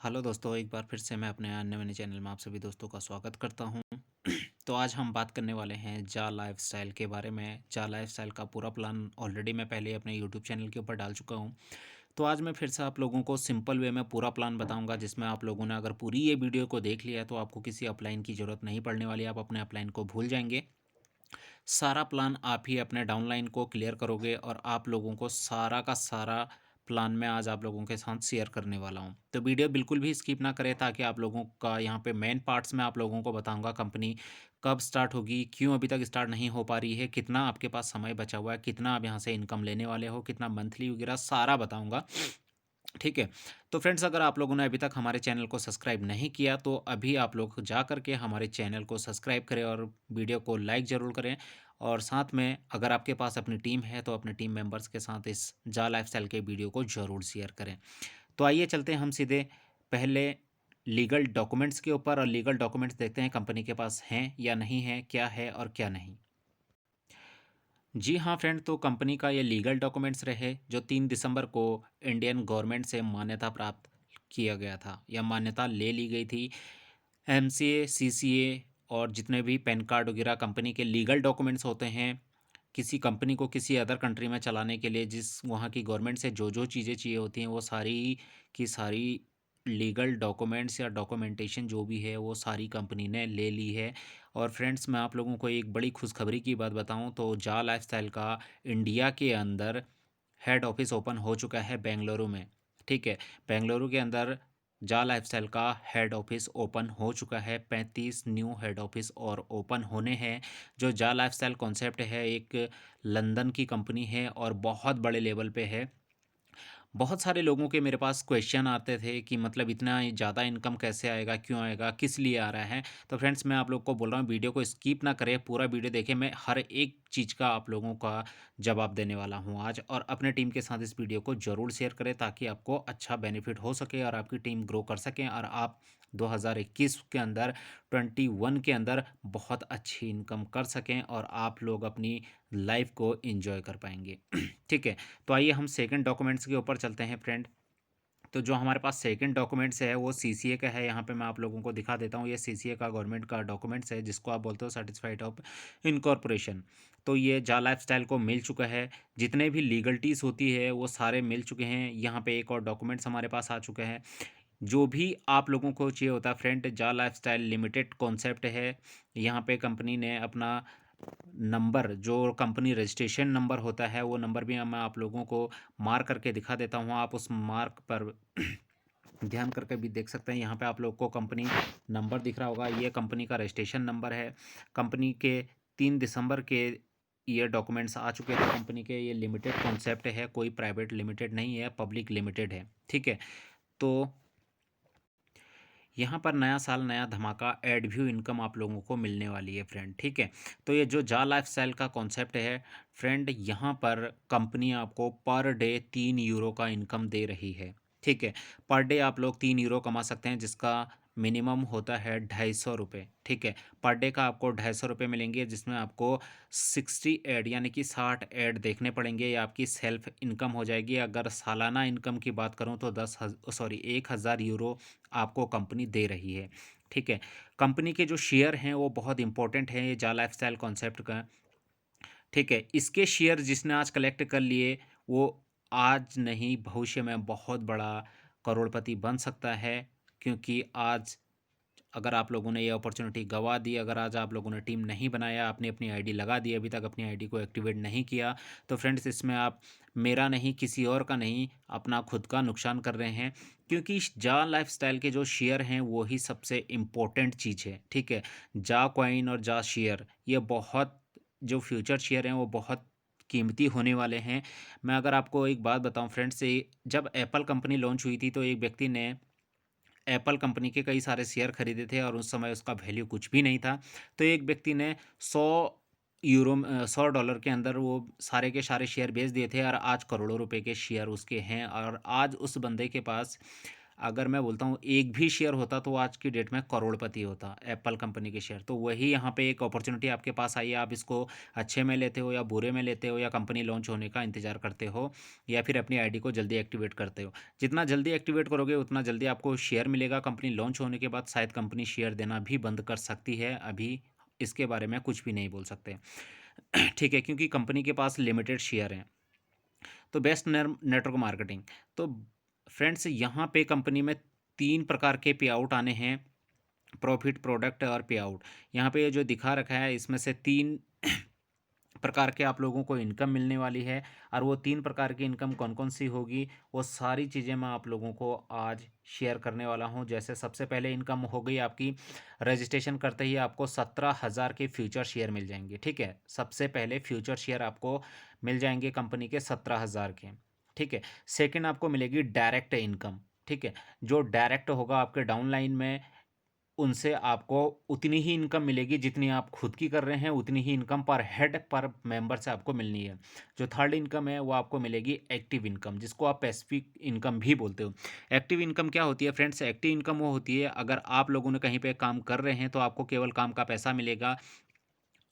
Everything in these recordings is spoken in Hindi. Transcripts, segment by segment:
हेलो दोस्तों, एक बार फिर से मैं अपने अन्य चैनल में आप सभी दोस्तों का स्वागत करता हूं। तो आज हम बात करने वाले हैं जा लाइफस्टाइल के बारे में। जा लाइफस्टाइल का पूरा प्लान ऑलरेडी मैं पहले अपने यूट्यूब चैनल के ऊपर डाल चुका हूं। तो आज मैं फिर से आप लोगों को सिंपल वे में पूरा प्लान बताऊंगा, जिसमें आप लोगों ने अगर पूरी ये वीडियो को देख लिया तो आपको किसी अपलाइन की ज़रूरत नहीं पड़ने वाली। आप अपने अपलाइन को भूल जाएंगे। सारा प्लान आप ही अपने डाउनलाइन को क्लियर करोगे और आप लोगों को सारा का सारा प्लान मैं आज आप लोगों के साथ शेयर करने वाला हूं। तो वीडियो बिल्कुल भी स्किप ना करें, ताकि आप लोगों का यहाँ पे मेन पार्ट्स में आप लोगों को बताऊंगा कंपनी कब स्टार्ट होगी, क्यों अभी तक स्टार्ट नहीं हो पा रही है, कितना आपके पास समय बचा हुआ है, कितना आप यहाँ से इनकम लेने वाले हो, कितना मंथली वगैरह सारा बताऊंगा। ठीक है। तो फ्रेंड्स, अगर आप लोगों ने अभी तक हमारे चैनल को सब्सक्राइब नहीं किया तो अभी आप लोग जा करके हमारे चैनल को सब्सक्राइब करें और वीडियो को लाइक ज़रूर करें। और साथ में अगर आपके पास अपनी टीम है तो अपने टीम मेंबर्स के साथ इस जा लाइफस्टाइल के वीडियो को ज़रूर शेयर करें। तो आइए चलते हैं हम सीधे पहले लीगल डॉक्यूमेंट्स के ऊपर, और लीगल डॉक्यूमेंट्स देखते हैं कंपनी के पास हैं या नहीं है, क्या है और क्या नहीं। जी हाँ फ्रेंड, तो कंपनी का ये लीगल डॉक्यूमेंट्स रहे जो 3 दिसंबर को इंडियन गवर्नमेंट से मान्यता प्राप्त किया गया था या मान्यता ले ली गई थी। एमसीए, सीसीए और जितने भी पैन कार्ड वगैरह कंपनी के लीगल डॉक्यूमेंट्स होते हैं, किसी कंपनी को किसी अदर कंट्री में चलाने के लिए जिस वहाँ की गवर्नमेंट से जो जो चीज़ें चाहिए होती हैं, वो सारी की सारी लीगल डॉक्यूमेंट्स या डॉक्यूमेंटेशन जो भी है वो सारी कंपनी ने ले ली है। और फ्रेंड्स, मैं आप लोगों को एक बड़ी खुशखबरी की बात बताऊं तो जा लाइफस्टाइल का इंडिया के अंदर हेड ऑफिस ओपन हो चुका है बेंगलुरु में। ठीक है। बेंगलुरु के अंदर जा लाइफस्टाइल का हेड ऑफिस ओपन हो चुका है। 35 न्यू हेड ऑफिस और ओपन होने हैं। जो जा लाइफस्टाइल कॉन्सेप्ट है एक लंदन की कंपनी है और बहुत बड़े लेवल पे है। बहुत सारे लोगों के मेरे पास क्वेश्चन आते थे कि मतलब इतना ज़्यादा इनकम कैसे आएगा, क्यों आएगा, किस लिए आ रहा है। तो फ्रेंड्स, मैं आप लोग को बोल रहा हूँ वीडियो को स्किप ना करें, पूरा वीडियो देखें। मैं हर एक चीज़ का आप लोगों का जवाब देने वाला हूँ आज। और अपने टीम के साथ इस वीडियो को ज़रूर शेयर करें ताकि आपको अच्छा बेनिफिट हो सके और आपकी टीम ग्रो कर सकें और आप 2021 के अंदर 21 के अंदर बहुत अच्छी इनकम कर सकें और आप लोग अपनी लाइफ को एंजॉय कर पाएंगे। ठीक है। तो आइए हम सेकंड डॉक्यूमेंट्स के ऊपर चलते हैं फ्रेंड। तो जो हमारे पास सेकंड डॉक्यूमेंट्स है वो सीसीए का है। यहाँ पे मैं आप लोगों को दिखा देता हूँ। ये सीसीए का गवर्नमेंट का डॉक्यूमेंट्स है, जिसको आप बोलते हो सर्टिफाइड ऑफ इनकॉर्पोरेशन। तो ये जा लाइफस्टाइल को मिल चुका है। जितने भी लीगलिटीज़ होती है वो सारे मिल चुके हैं। यहाँ पे एक और डॉक्यूमेंट्स हमारे पास आ चुके हैं। जो भी आप लोगों को चाहिए होता है फ्रेंड, जा लाइफस्टाइल लिमिटेड कॉन्सेप्ट है। यहाँ पे कंपनी ने अपना नंबर, जो कंपनी रजिस्ट्रेशन नंबर होता है, वो नंबर भी मैं आप लोगों को मार्क करके दिखा देता हूँ। आप उस मार्क पर ध्यान करके भी देख सकते हैं। यहाँ पे आप लोग को कंपनी नंबर दिख रहा होगा, ये कंपनी का रजिस्ट्रेशन नंबर है। कंपनी के 3 दिसंबर के ये डॉक्यूमेंट्स आ चुके थे कंपनी के। ये लिमिटेड कॉन्सेप्ट है, कोई प्राइवेट लिमिटेड नहीं है, पब्लिक लिमिटेड है। ठीक है। तो यहाँ पर नया साल नया धमाका, एड व्यू इनकम आप लोगों को मिलने वाली है फ्रेंड। ठीक है। तो ये जो जा लाइफस्टाइल का कॉन्सेप्ट है फ्रेंड, यहाँ पर कंपनी आपको पर डे 3 यूरो का इनकम दे रही है। ठीक है। पर डे आप लोग 3 यूरो कमा सकते हैं, जिसका मिनिमम होता है 250 रुपये। ठीक है। पर डे का आपको 250 रुपये मिलेंगे, जिसमें आपको 60 ऐड यानी कि 60 ऐड देखने पड़ेंगे। ये आपकी सेल्फ इनकम हो जाएगी। अगर सालाना इनकम की बात करूँ तो 1000 आपको कंपनी दे रही है। ठीक है। कंपनी के जो शेयर हैं वो बहुत इंपॉर्टेंट हैं ये जा लाइफस्टाइल कॉन्सेप्ट का। ठीक है। इसके शेयर जिसने आज कलेक्ट कर लिए वो आज नहीं भविष्य में बहुत बड़ा करोड़पति बन सकता है। क्योंकि आज अगर आप लोगों ने ये अपॉर्चुनिटी गवा दी, अगर आज आप लोगों ने टीम नहीं बनाया, आपने अपनी आईडी लगा दी, अभी तक अपनी आईडी को एक्टिवेट नहीं किया, तो फ्रेंड्स इसमें आप मेरा नहीं, किसी और का नहीं, अपना खुद का नुकसान कर रहे हैं। क्योंकि जा लाइफस्टाइल के जो शेयर हैं वो ही सबसे इम्पोर्टेंट चीज़ है। ठीक है। जा कॉइन और जा शेयर, ये बहुत, जो फ्यूचर शेयर हैं वो बहुत कीमती होने वाले हैं। मैं अगर आपको एक बात बताऊं फ्रेंड्स, जब एप्पल कंपनी लॉन्च हुई थी तो एक व्यक्ति ने एप्पल कंपनी के कई सारे शेयर खरीदे थे और उस समय उसका वैल्यू कुछ भी नहीं था। तो एक व्यक्ति ने 100 डॉलर के अंदर वो सारे के सारे शेयर बेच दिए थे और आज करोड़ों रुपए के शेयर उसके हैं। और आज उस बंदे के पास अगर मैं बोलता हूँ एक भी शेयर होता तो आज की डेट में करोड़पति होता एप्पल कंपनी के शेयर। तो वही यहाँ पे एक अपॉर्चुनिटी आपके पास आई है, आप इसको अच्छे में लेते हो या बुरे में लेते हो, या कंपनी लॉन्च होने का इंतजार करते हो, या फिर अपनी आईडी को जल्दी एक्टिवेट करते हो। जितना जल्दी एक्टिवेट करोगे उतना जल्दी आपको शेयर मिलेगा। कंपनी लॉन्च होने के बाद शायद कंपनी शेयर देना भी बंद कर सकती है, अभी इसके बारे में कुछ भी नहीं बोल सकते। ठीक है, क्योंकि कंपनी के पास लिमिटेड शेयर हैं। तो बेस्ट नेटवर्क मार्केटिंग, तो फ्रेंड्स यहाँ पे कंपनी में 3 प्रकार के पे आउट आने हैं, प्रॉफिट, प्रोडक्ट और पे आउट। यहाँ पे ये जो दिखा रखा है इसमें से 3 प्रकार के आप लोगों को इनकम मिलने वाली है। और वो 3 प्रकार की इनकम कौन कौन सी होगी, वो सारी चीज़ें मैं आप लोगों को आज शेयर करने वाला हूँ। जैसे सबसे पहले इनकम हो गई आपकी, रजिस्ट्रेशन करते ही आपको 17,000 के फ्यूचर शेयर मिल जाएंगे। ठीक है, सबसे पहले फ्यूचर शेयर आपको मिल जाएंगे कंपनी के 17,000 के। ठीक है, सेकंड आपको मिलेगी डायरेक्ट इनकम। ठीक है, जो डायरेक्ट होगा आपके डाउनलाइन में, उनसे आपको उतनी ही इनकम मिलेगी जितनी आप खुद की कर रहे हैं, उतनी ही इनकम पर हेड पर मेंबर से आपको मिलनी है। जो थर्ड इनकम है वो आपको मिलेगी एक्टिव इनकम, जिसको आप पैसिफिक इनकम भी बोलते हो। एक्टिव इनकम क्या होती है फ्रेंड्स? एक्टिव इनकम वो होती है अगर आप लोगों ने कहीं पे काम कर रहे हैं तो आपको केवल काम का पैसा मिलेगा,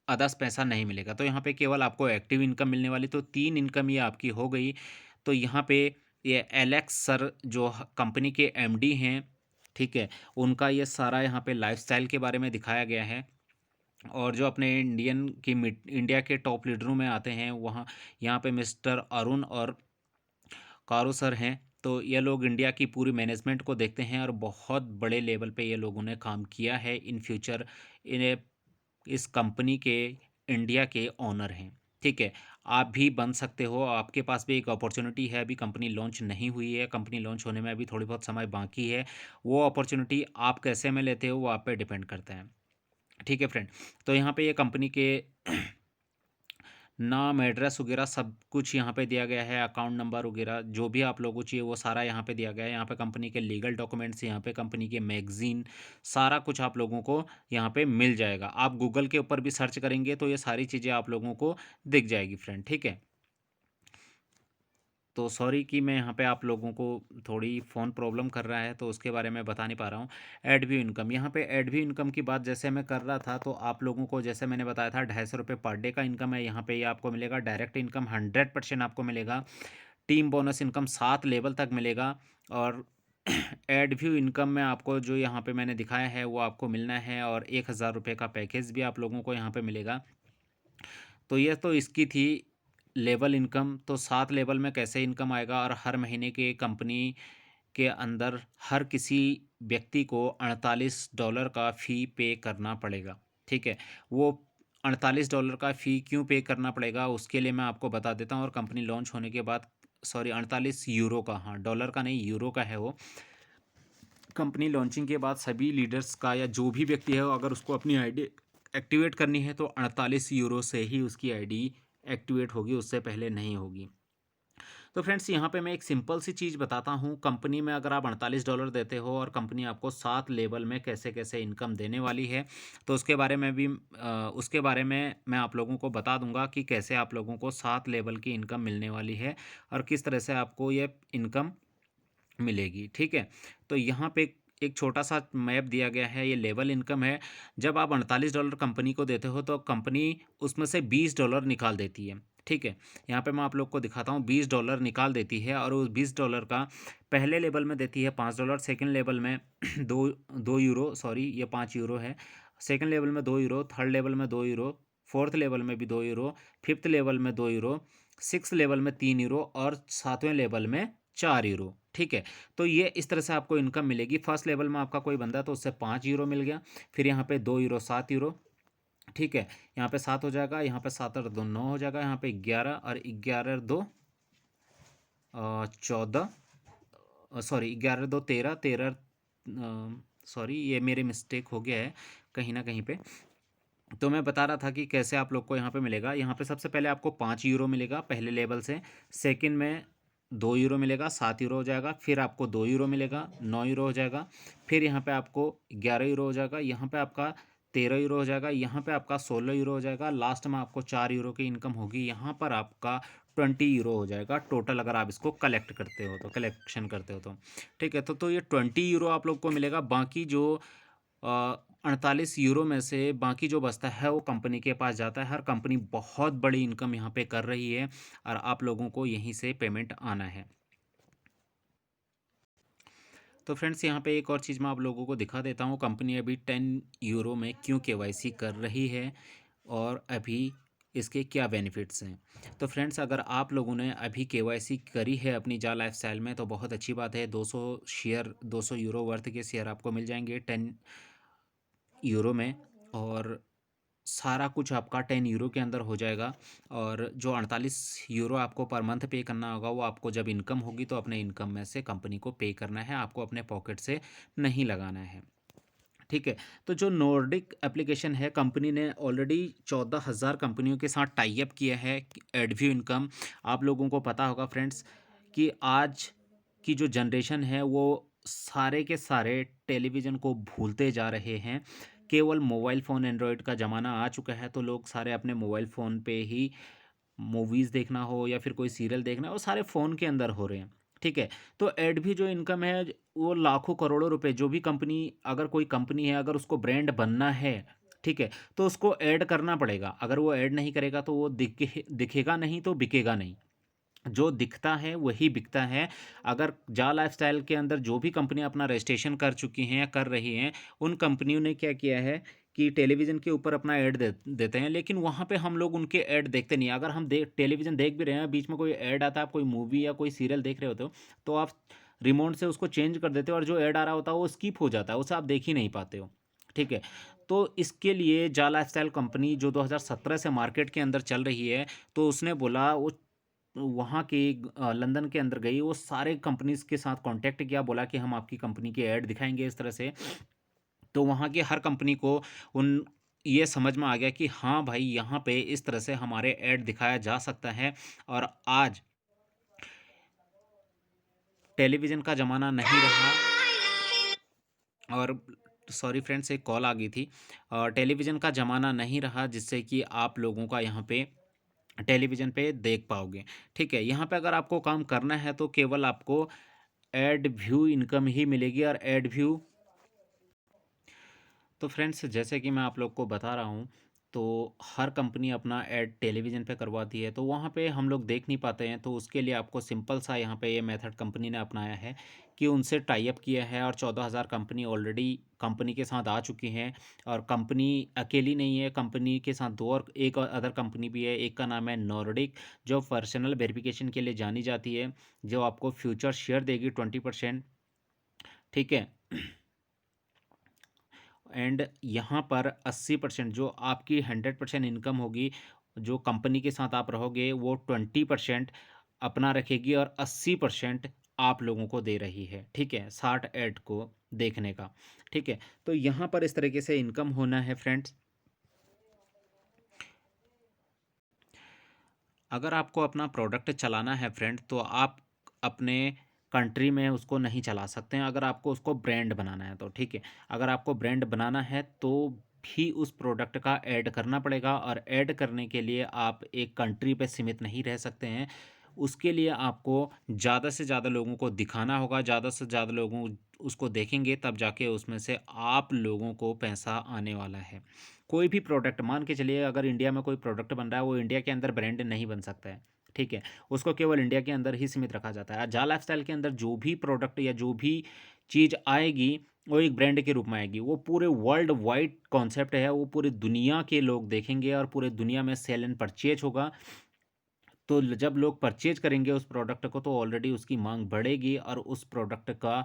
अदर्स पैसा नहीं मिलेगा। तो यहाँ पे केवल आपको एक्टिव इनकम मिलने वाली। तो 3 इनकम ये आपकी हो गई। तो यहाँ पे ये एलेक्स सर जो कंपनी के एमडी हैं, ठीक है, उनका ये सारा यहाँ पे लाइफस्टाइल के बारे में दिखाया गया है। और जो अपने इंडिया के टॉप लीडरों में आते हैं वहाँ, यहाँ पे मिस्टर अरुण और कारो सर हैं। तो ये लोग इंडिया की पूरी मैनेजमेंट को देखते हैं और बहुत बड़े लेवल पे ये लोगों ने काम किया है। इन फ्यूचर इन्हें इस कंपनी के इंडिया के ओनर हैं। ठीक है, आप भी बन सकते हो, आपके पास भी एक अपॉर्चुनिटी है। अभी कंपनी लॉन्च नहीं हुई है, कंपनी लॉन्च होने में अभी थोड़ी बहुत समय बाकी है। वो अपॉर्चुनिटी आप कैसे में लेते हो वो आप पे डिपेंड करता है। ठीक है फ्रेंड, तो यहाँ पे ये कंपनी के नाम, एड्रेस वगैरह सब कुछ यहाँ पे दिया गया है, अकाउंट नंबर वगैरह जो भी आप लोगों को चाहिए वो सारा यहाँ पे दिया गया है। यहाँ पे कंपनी के लीगल डॉक्यूमेंट्स, यहाँ पे कंपनी के मैगजीन, सारा कुछ आप लोगों को यहाँ पे मिल जाएगा। आप गूगल के ऊपर भी सर्च करेंगे तो ये सारी चीज़ें आप लोगों को दिख जाएगी फ्रेंड। ठीक है, तो सॉरी कि मैं यहाँ पे आप लोगों को थोड़ी फ़ोन प्रॉब्लम कर रहा है तो उसके बारे में बता नहीं पा रहा हूँ। एडव्यू इनकम, यहाँ पे एडव्यू इनकम की बात जैसे मैं कर रहा था तो आप लोगों को जैसे मैंने बताया था 250 रुपये पर डे का इनकम है। यहाँ पे ये आपको मिलेगा। डायरेक्ट इनकम 100% आपको मिलेगा। टीम बोनस इनकम 7 लेवल तक मिलेगा। और एडव्यू इनकम में आपको जो यहाँ पे मैंने दिखाया है वो आपको मिलना है। और 1,000 रुपये का पैकेज भी आप लोगों को यहाँ पे मिलेगा। तो ये तो इसकी थी लेवल इनकम। तो 7 लेवल में कैसे इनकम आएगा, और हर महीने के कंपनी के अंदर हर किसी व्यक्ति को $48 का फ़ी पे करना पड़ेगा। ठीक है, वो $48 का फ़ी क्यों पे करना पड़ेगा उसके लिए मैं आपको बता देता हूँ। और कंपनी लॉन्च होने के बाद, सॉरी 48 यूरो का, हाँ डॉलर का नहीं यूरो का है वो। कंपनी लॉन्चिंग के बाद सभी लीडर्स का या जो भी व्यक्ति है अगर उसको अपनी आईडी एक्टिवेट करनी है तो 48 यूरो से ही उसकी आईडी एक्टिवेट होगी, उससे पहले नहीं होगी। तो फ्रेंड्स यहाँ पे मैं एक सिंपल सी चीज़ बताता हूँ। कंपनी में अगर आप $48 देते हो और कंपनी आपको 7 लेवल में कैसे कैसे इनकम देने वाली है, तो उसके बारे में भी उसके बारे में मैं आप लोगों को बता दूंगा कि कैसे आप लोगों को 7 लेवल की इनकम मिलने वाली है और किस तरह से आपको ये इनकम मिलेगी। ठीक है, तो यहाँ पे एक छोटा सा मैप दिया गया है, ये लेवल इनकम है। जब आप $48 कंपनी को देते हो तो कंपनी उसमें से $20 निकाल देती है। ठीक है, यहाँ पे मैं आप लोग को दिखाता हूँ, $20 निकाल देती है। और उस $20 का पहले लेवल में देती है $5, सेकेंड लेवल में दो 2 यूरो, सॉरी ये 5 यूरो है। सेकेंड लेवल में 2 यूरो, थर्ड लेवल में 2 यूरो, फोर्थ लेवल में भी 2 यूरो, फिफ्थ लेवल में 2 यूरो, सिक्स लेवल में 3 यूरो और 7वें लेवल में 4 यूरो। ठीक है, तो ये इस तरह से आपको इनकम मिलेगी। फर्स्ट लेवल में आपका कोई बंदा तो उससे 5 यूरो मिल गया, फिर यहाँ पे 2 यूरो, 7 यूरो। ठीक है, यहाँ पे 7 हो जाएगा, यहाँ पे 7 और 2 9 हो जाएगा, यहाँ पे 11 और 11 और 2 14, सॉरी 11 2 13, 13, सॉरी ये मेरे मिस्टेक हो गया है कहीं ना कहीं पे। तो मैं बता रहा था कि कैसे आप लोग को यहाँ पे मिलेगा। यहाँ पे सबसे पहले आपको 5 यूरो मिलेगा पहले लेवल से, सेकंड में 2 यूरो मिलेगा, 7 यूरो हो जाएगा, फिर आपको 2 यूरो मिलेगा, 9 यूरो हो जाएगा, फिर यहाँ पे आपको 11 यूरो हो जाएगा, यहाँ पे आपका 13 यूरो हो जाएगा, यहाँ पे आपका 16 यूरो हो जाएगा, लास्ट में आपको 4 यूरो की इनकम होगी। यहाँ पर आपका 20 यूरो हो जाएगा टोटल, अगर आप इसको कलेक्ट करते हो तो, कलेक्शन करते हो तो। ठीक है, तो ये 20 यूरो आप लोग को मिलेगा। बाकी जो 48 यूरो में से बाकी जो बचता है वो कंपनी के पास जाता है। हर कंपनी बहुत बड़ी इनकम यहाँ पे कर रही है और आप लोगों को यहीं से पेमेंट आना है। तो फ्रेंड्स, यहाँ पे एक और चीज़ मैं आप लोगों को दिखा देता हूँ। कंपनी अभी 10 यूरो में क्यों केवाईसी कर रही है और अभी इसके क्या बेनिफिट्स हैं। तो फ्रेंड्स, अगर आप लोगों ने अभी केवाईसी करी है अपनी जा लाइफस्टाइल में तो बहुत अच्छी बात है। 200 यूरो वर्थ के शेयर आपको मिल जाएंगे 10 यूरो में, और सारा कुछ आपका 10 यूरो के अंदर हो जाएगा। और जो 48 यूरो आपको पर मंथ पे करना होगा वो आपको जब इनकम होगी तो अपने इनकम में से कंपनी को पे करना है, आपको अपने पॉकेट से नहीं लगाना है। ठीक है, तो जो नॉर्डिक एप्लीकेशन है, कंपनी ने ऑलरेडी 14,000 कंपनियों के साथ टाई अप किया है। एडव्यू इनकम, आप लोगों को पता होगा फ्रेंड्स कि आज की जो जनरेशन है वो सारे के सारे टेलीविज़न को भूलते जा रहे हैं। केवल मोबाइल फ़ोन, एंड्रॉयड का ज़माना आ चुका है तो लोग सारे अपने मोबाइल फ़ोन पे ही मूवीज़ देखना हो या फिर कोई सीरियल देखना हो, सारे फ़ोन के अंदर हो रहे हैं। ठीक है, तो ऐड भी जो इनकम है वो लाखों करोड़ों रुपए, जो भी कंपनी, अगर कोई कंपनी है अगर उसको ब्रांड बनना है, ठीक है, तो उसको ऐड करना पड़ेगा। अगर वो ऐड नहीं करेगा तो वो दिखेगा नहीं तो बिकेगा नहीं। जो दिखता है वही बिकता है। अगर जा लाइफस्टाइल के अंदर जो भी कंपनियां अपना रजिस्ट्रेशन कर चुकी हैं या कर रही हैं, उन कंपनियों ने क्या किया है कि टेलीविज़न के ऊपर अपना ऐड देते हैं, लेकिन वहाँ पे हम लोग उनके ऐड देखते नहीं हैं। अगर हम टेलीविज़न देख भी रहे हैं, बीच में कोई ऐड आता है, आप कोई मूवी या कोई सीरियल देख रहे होते हो तो आप रिमोट से उसको चेंज कर देते हो और जो ऐड आ रहा होता है वो स्किप हो जाता है, उसे आप देख ही नहीं पाते हो। ठीक है, तो इसके लिए जा लाइफस्टाइल कंपनी जो 2017 से मार्केट के अंदर चल रही है, तो उसने बोला वो वहाँ की लंदन के अंदर गई, वो सारे कंपनीज़ के साथ कॉन्टैक्ट किया, बोला कि हम आपकी कंपनी के ऐड दिखाएँगे इस तरह से। तो वहाँ की हर कंपनी को उन ये समझ में आ गया कि हाँ भाई, यहाँ पे इस तरह से हमारे ऐड दिखाया जा सकता है। और आज टेलीविज़न का ज़माना नहीं रहा। और सॉरी फ्रेंड्स, एक कॉल आ गई थी। टेलीविज़न का ज़माना नहीं रहा जिससे कि आप लोगों का यहाँ पे टेलीविज़न पे देख पाओगे। ठीक है, यहाँ पे अगर आपको काम करना है तो केवल आपको एड व्यू इनकम ही मिलेगी। और एड व्यू, तो फ्रेंड्स जैसे कि मैं आप लोग को बता रहा हूँ, तो हर कंपनी अपना ऐड टेलीविज़न पे करवाती है तो वहाँ पे हम लोग देख नहीं पाते हैं। तो उसके लिए आपको सिंपल सा यहाँ पे ये मेथड कंपनी ने अपनाया है कि उनसे टाई अप किया है, और 14,000 कंपनी ऑलरेडी कंपनी के साथ आ चुकी हैं। और कंपनी अकेली नहीं है, कंपनी के साथ दो और एक और अदर कंपनी भी है। एक का नाम है नॉर्डिक, जो पर्सनल वेरिफिकेशन के लिए जानी जाती है, जो आपको फ्यूचर शेयर देगी 20%। ठीक है, एंड यहाँ पर 80% जो आपकी 100% इनकम होगी, जो कंपनी के साथ आप रहोगे, वो 20% अपना रखेगी और 80% आप लोगों को दे रही है। ठीक है, 60 ऐड को देखने का। ठीक है, तो यहाँ पर इस तरीके से इनकम होना है फ्रेंड्स। अगर आपको अपना प्रोडक्ट चलाना है फ्रेंड, तो आप अपने कंट्री में उसको नहीं चला सकते हैं। अगर आपको उसको ब्रांड बनाना है तो ठीक है, अगर आपको ब्रांड बनाना है तो भी उस प्रोडक्ट का ऐड करना पड़ेगा। और ऐड करने के लिए आप एक कंट्री पे सीमित नहीं रह सकते हैं। उसके लिए आपको ज़्यादा से ज़्यादा लोगों को दिखाना होगा, ज़्यादा से ज़्यादा लोगों उसको देखेंगे तब जाके उसमें से आप लोगों को पैसा आने वाला है। कोई भी प्रोडक्ट मान के चलिए, अगर इंडिया में कोई प्रोडक्ट बन रहा है, वो इंडिया के अंदर ब्रांड नहीं बन सकता है। ठीक है, उसको केवल इंडिया के अंदर ही सीमित रखा जाता है। जा लाइफस्टाइल के अंदर जो भी प्रोडक्ट या जो भी चीज़ आएगी वो एक ब्रांड के रूप में आएगी। वो पूरे वर्ल्ड वाइड कॉन्सेप्ट है, वो पूरी दुनिया के लोग देखेंगे और पूरे दुनिया में सेल एंड परचेज होगा। तो जब लोग परचेज करेंगे उस प्रोडक्ट को तो ऑलरेडी उसकी मांग बढ़ेगी और उस प्रोडक्ट का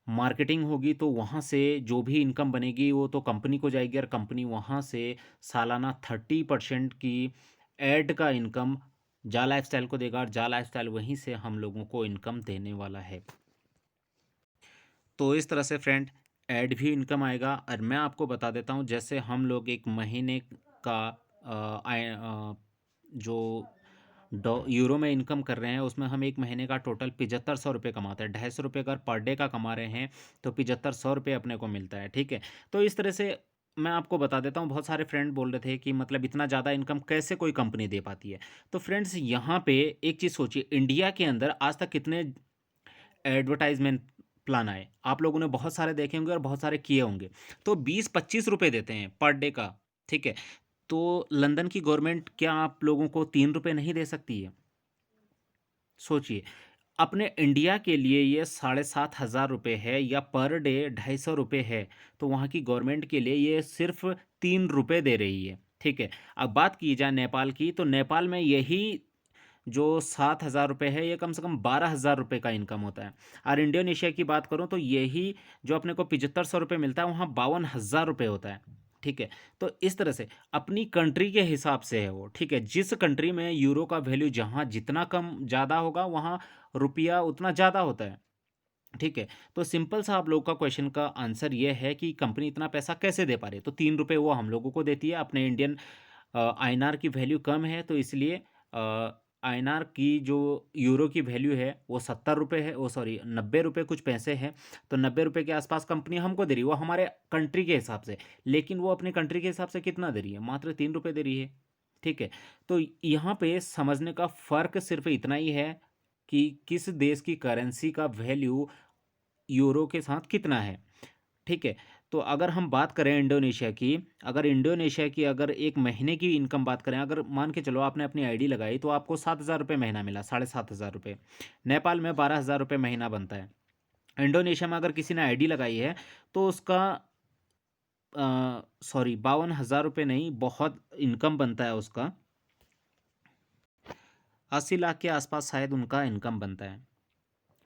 मार्केटिंग होगी, तो वहाँ से जो भी इनकम बनेगी वो तो कंपनी को जाएगी और कंपनी वहाँ से सालाना 30% की ऐड का इनकम जा लाइफस्टाइल को देगा, और जा लाइफस्टाइल वहीं से हम लोगों को इनकम देने वाला है। तो इस तरह से फ्रेंड ऐड भी इनकम आएगा। और मैं आपको बता देता हूँ, जैसे हम लोग एक महीने का जो यूरो में इनकम कर रहे हैं, उसमें हम एक महीने का टोटल 7500 रुपये कमाते हैं। 250 रुपये अगर पर डे का कमा रहे हैं तो 7500 रुपये अपने को मिलता है। ठीक है, तो इस तरह से मैं आपको बता देता हूँ, बहुत सारे फ्रेंड बोल रहे थे कि मतलब इतना ज़्यादा इनकम कैसे कोई कंपनी दे पाती है। तो फ्रेंड्स यहाँ पे एक चीज़ सोचिए, इंडिया के अंदर आज तक कितने एडवर्टाइजमेंट प्लान आए, आप लोगों ने बहुत सारे देखे होंगे और बहुत सारे किए होंगे। तो 20-25 रुपये देते हैं पर डे का, ठीक है। तो लंदन की गवर्नमेंट क्या आप लोगों को 3 रुपये नहीं दे सकती है? सोचिए, अपने इंडिया के लिए ये 7,500 रुपये है या पर डे 250 रुपये है, तो वहाँ की गवर्नमेंट के लिए ये सिर्फ 3 रुपये दे रही है, ठीक है। अब बात की जाए नेपाल की, तो नेपाल में यही जो 7,000 रुपये है, ये कम से कम 12,000 रुपये का इनकम होता है। और इंडोनेशिया की बात करूँ तो यही जो अपने को 7500 रुपये मिलता है, वहाँ 52,000 रुपये होता है, ठीक है। तो इस तरह से अपनी कंट्री के हिसाब से है वो, ठीक है। जिस कंट्री में यूरो का वैल्यू जहाँ जितना कम ज़्यादा होगा, वहाँ रुपया उतना ज़्यादा होता है, ठीक है। तो सिंपल सा आप लोग का क्वेश्चन का आंसर ये है कि कंपनी इतना पैसा कैसे दे पा रही है। तो 3 रुपये वो हम लोगों को देती है। अपने इंडियन आईएनआर की वैल्यू कम है, तो इसलिए आईएनआर की जो यूरो की वैल्यू है वो 70 रुपये है, वो सॉरी 90 रुपये कुछ पैसे हैं। तो 90 रुपये के आसपास कंपनी हमको दे रही है, वो हमारे कंट्री के हिसाब से। लेकिन वो अपनी कंट्री के हिसाब से कितना दे रही है? मात्र 3 रुपये दे रही है, ठीक है। तो यहाँ पे समझने का फ़र्क सिर्फ इतना ही है कि किस देश की करेंसी का वैल्यू यूरो के साथ कितना है, ठीक है। तो अगर हम बात करें इंडोनेशिया की, अगर इंडोनेशिया की अगर एक महीने की इनकम बात करें, अगर मान के चलो आपने अपनी आईडी लगाई तो आपको 7,000 रुपये महीना मिला, 7,500 रुपये। नेपाल में 12,000 रुपये महीना बनता है। इंडोनेशिया में अगर किसी ने आईडी लगाई है तो उसका सॉरी 52,000 रुपये नहीं, बहुत इनकम बनता है उसका, 80 लाख के आसपास शायद उनका इनकम बनता है,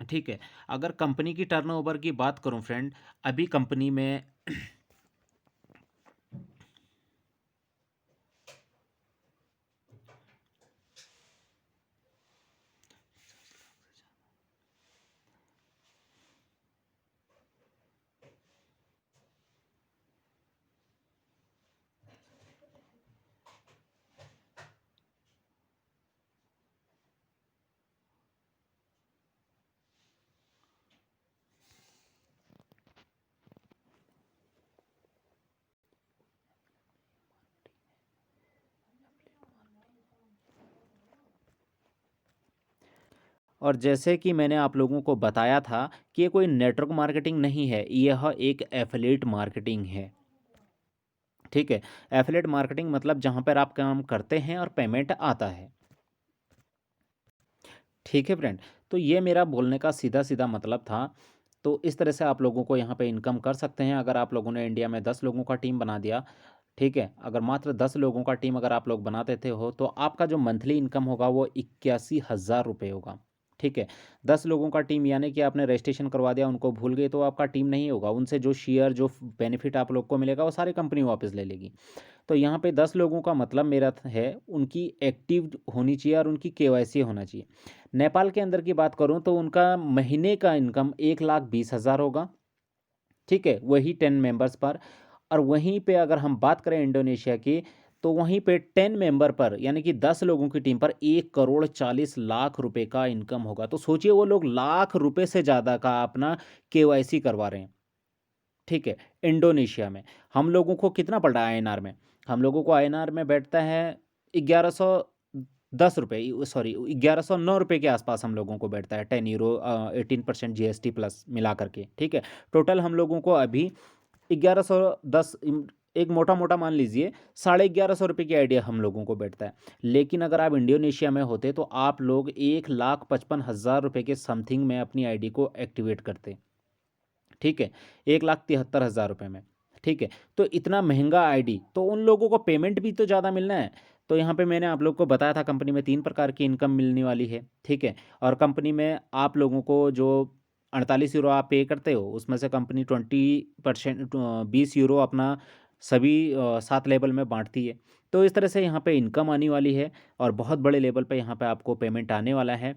ठीक है। अगर कंपनी की टर्नओवर की बात करूं फ्रेंड, अभी कंपनी में और जैसे कि मैंने आप लोगों को बताया था कि ये कोई नेटवर्क मार्केटिंग नहीं है, यह एक एफिलिएट मार्केटिंग है, ठीक है। एफिलिएट मार्केटिंग मतलब जहाँ पर आप काम करते हैं और पेमेंट आता है, ठीक है फ्रेंड। तो ये मेरा बोलने का सीधा सीधा मतलब था। तो इस तरह से आप लोगों को यहाँ पे इनकम कर सकते हैं। अगर आप लोगों ने इंडिया में 10 लोगों का टीम बना दिया, ठीक है, अगर मात्र 10 लोगों का टीम अगर आप लोग बना देते हो, तो आपका जो मंथली इनकम होगा वो 81,000 रुपये होगा, ठीक है। 10 लोगों का टीम यानी कि आपने रजिस्ट्रेशन करवा दिया, उनको भूल गए, तो आपका टीम नहीं होगा। उनसे जो शेयर जो बेनिफिट आप लोग को मिलेगा वो सारी कंपनी वापस ले लेगी। तो यहाँ पे 10 लोगों का मतलब मेरा है उनकी एक्टिव होनी चाहिए और उनकी केवाईसी होना चाहिए। नेपाल के अंदर की बात करूँ तो उनका महीने का इनकम 1,20,000 होगा, ठीक है, वही 10 मेंबर्स पर। और वहीं पे अगर हम बात करें इंडोनेशिया की, तो वहीं पे 10 मेंबर पर यानी कि 10 लोगों की टीम पर 1,40,00,000 रुपए का इनकम होगा। तो सोचिए वो लोग लाख रुपए से ज़्यादा का अपना केवाईसी करवा रहे हैं, ठीक है। इंडोनेशिया में हम लोगों को कितना पड़ रहा है आईएनआर में? हम लोगों को आईएनआर में बैठता है 1110 रुपये, सॉरी 1109 रुपये के आसपास हम लोगों को बैठता है, 10 यूरो, 18% जीएसटी प्लस मिला करके, ठीक है। टोटल हम लोगों को अभी 1110, एक मोटा मोटा मान लीजिए 1150 रुपये की आइडिया हम लोगों को बैठता है। लेकिन अगर आप इंडोनेशिया में होते तो आप लोग 1,55,000 रुपये के समथिंग में अपनी आईडी को एक्टिवेट करते, ठीक है, 1,73,000 रुपये में, ठीक है। तो इतना महंगा आईडी, तो उन लोगों को पेमेंट भी तो ज़्यादा मिलना है। तो यहाँ पे मैंने आप लोग को बताया था कंपनी में 3 प्रकार की इनकम मिलने वाली है, ठीक है। और कंपनी में आप लोगों को जो 48 यूरो आप पे करते हो, उसमें से कंपनी 20%, 20 यूरो अपना सभी 7 लेवल में बांटती है। तो इस तरह से यहाँ पे इनकम आने वाली है और बहुत बड़े लेवल पे यहाँ पे आपको पेमेंट आने वाला है।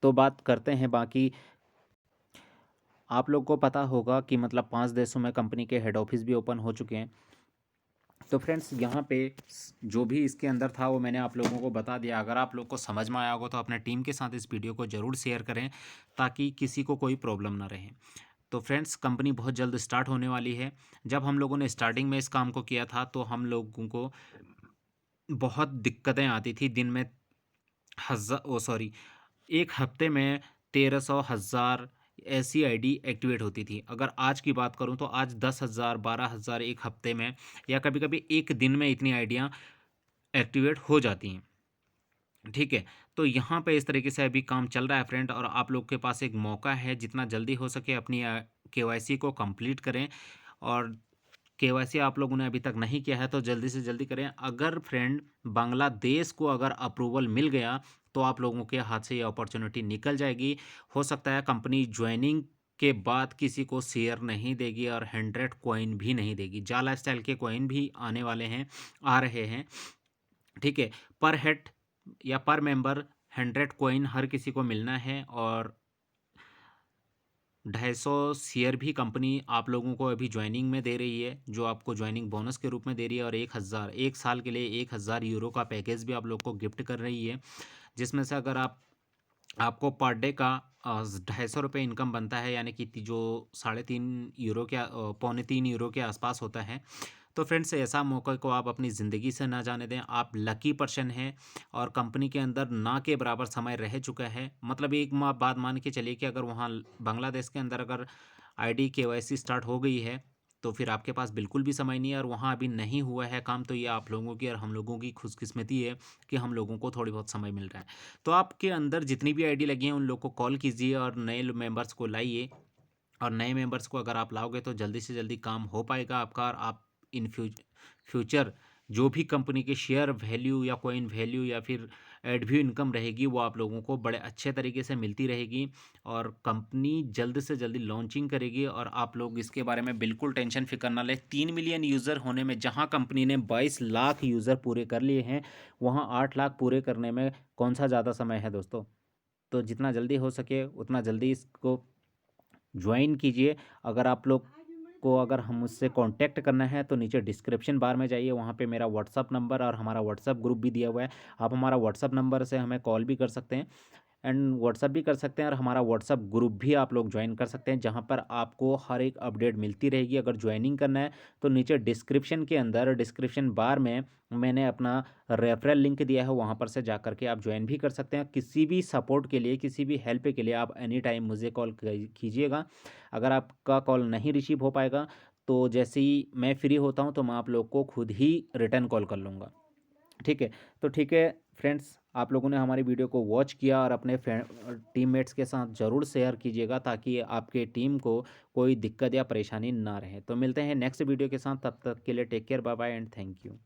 तो बात करते हैं बाकी, आप लोग को पता होगा कि मतलब 5 देशों में कंपनी के हेड ऑफिस भी ओपन हो चुके हैं। तो फ्रेंड्स यहाँ पे जो भी इसके अंदर था वो मैंने आप लोगों को बता दिया। अगर आप लोग को समझ में आया होगा तो अपने टीम के साथ इस वीडियो को ज़रूर शेयर करें ताकि किसी को कोई प्रॉब्लम ना रहे। तो फ्रेंड्स कंपनी बहुत जल्द स्टार्ट होने वाली है। जब हम लोगों ने स्टार्टिंग में इस काम को किया था तो हम लोगों को बहुत दिक्कतें आती थी। दिन में सॉरी, 1 हफ्ते में 1300 हज़ार ऐसी आईडी एक्टिवेट होती थी। अगर आज की बात करूँ तो आज 10,000 12,000 1 हफ्ते में या कभी-कभी 1 दिन में इतनी आईडियाँ एक्टिवेट हो जाती हैं। ठीक है, तो यहाँ पे इस तरीके से अभी काम चल रहा है फ्रेंड, और आप लोग के पास एक मौका है, जितना जल्दी हो सके अपनी केवाईसी को कंप्लीट करें। और केवाईसी आप लोगों ने अभी तक नहीं किया है तो जल्दी से जल्दी करें। अगर फ्रेंड बांग्लादेश को अगर अप्रूवल मिल गया तो आप लोगों के हाथ से ये अपॉर्चुनिटी निकल जाएगी। हो सकता है कंपनी ज्वाइनिंग के बाद किसी को शेयर नहीं देगी और 100 कॉइन भी नहीं देगी। जा लाइफस्टाइल के कॉइन भी आने वाले हैं, आ रहे हैं। ठीक है, पर हेड या पर मेंबर 100 कॉइन हर किसी को मिलना है, और 250 शेयर भी कंपनी आप लोगों को अभी ज्वाइनिंग में दे रही है, जो आपको ज्वाइनिंग बोनस के रूप में दे रही है। और 1000 1 साल के लिए 1000 यूरो का पैकेज भी आप लोग को गिफ्ट कर रही है, जिसमें से अगर आपको पर डे का 250 रुपये इनकम बनता है, यानी कि जो 3.5 यूरो के पौने 3 यूरो के आसपास होता है। तो फ्रेंड्स, ऐसा मौके को आप अपनी ज़िंदगी से ना जाने दें। आप लकी पर्सन हैं और कंपनी के अंदर ना के बराबर समय रह चुका है। मतलब एक बात मान के चलिए कि अगर वहाँ बांग्लादेश के अंदर अगर आईडी केवाईसी स्टार्ट हो गई है तो फिर आपके पास बिल्कुल भी समय नहीं है, और वहाँ अभी नहीं हुआ है काम, तो ये आप लोगों की और हम लोगों की खुशकिस्मती है कि हम लोगों को थोड़ी बहुत समय मिल रहा है। तो आपके अंदर जितनी भी आईडी लगी हैं उन लोग को कॉल कीजिए और नए मेंबर्स को लाइए। और नए मेंबर्स को अगर आप लाओगे तो जल्दी से जल्दी काम हो पाएगा आपका, और आप इन फ्यूचर जो भी कंपनी के शेयर वैल्यू या कॉइन वैल्यू या फिर एडव्यू इनकम रहेगी वो आप लोगों को बड़े अच्छे तरीके से मिलती रहेगी। और कंपनी जल्द से जल्दी लॉन्चिंग करेगी, और आप लोग इसके बारे में बिल्कुल टेंशन फिक्र ना लें। 3 मिलियन यूज़र होने में जहां कंपनी ने 22 लाख यूज़र पूरे कर लिए हैं, वहां 8 लाख पूरे करने में कौन सा ज़्यादा समय है दोस्तों। तो जितना जल्दी हो सके उतना जल्दी इसको ज्वाइन कीजिए। अगर आप लोग को अगर हम मुझसे कांटेक्ट करना है तो नीचे डिस्क्रिप्शन बार में जाइए, वहाँ पे मेरा व्हाट्सअप नंबर और हमारा व्हाट्सअप ग्रुप भी दिया हुआ है। आप हमारा व्हाट्सअप नंबर से हमें कॉल भी कर सकते हैं एंड व्हाट्सअप भी कर सकते हैं, और हमारा व्हाट्सअप ग्रुप भी आप लोग ज्वाइन कर सकते हैं, जहाँ पर आपको हर एक अपडेट मिलती रहेगी। अगर ज्वाइनिंग करना है तो नीचे डिस्क्रिप्शन के अंदर डिस्क्रिप्शन बार में मैंने अपना रेफरल लिंक दिया है, वहाँ पर से जा करके आप ज्वाइन भी कर सकते हैं। किसी भी सपोर्ट के लिए, किसी भी हेल्प के लिए आप एनी टाइम मुझे कॉल कीजिएगा। अगर आपका कॉल नहीं रिसीव हो पाएगा तो जैसे ही मैं फ्री होता हूँ तो मैं आप लोग को खुद ही रिटर्न कॉल कर लूँगा। ठीक है, तो ठीक है फ्रेंड्स, आप लोगों ने हमारी वीडियो को वॉच किया और अपने टीममेट्स के साथ ज़रूर शेयर कीजिएगा, ताकि आपके टीम को कोई दिक्कत या परेशानी ना रहे। तो मिलते हैं नेक्स्ट वीडियो के साथ, तब तक के लिए take care, bye bye and thank you.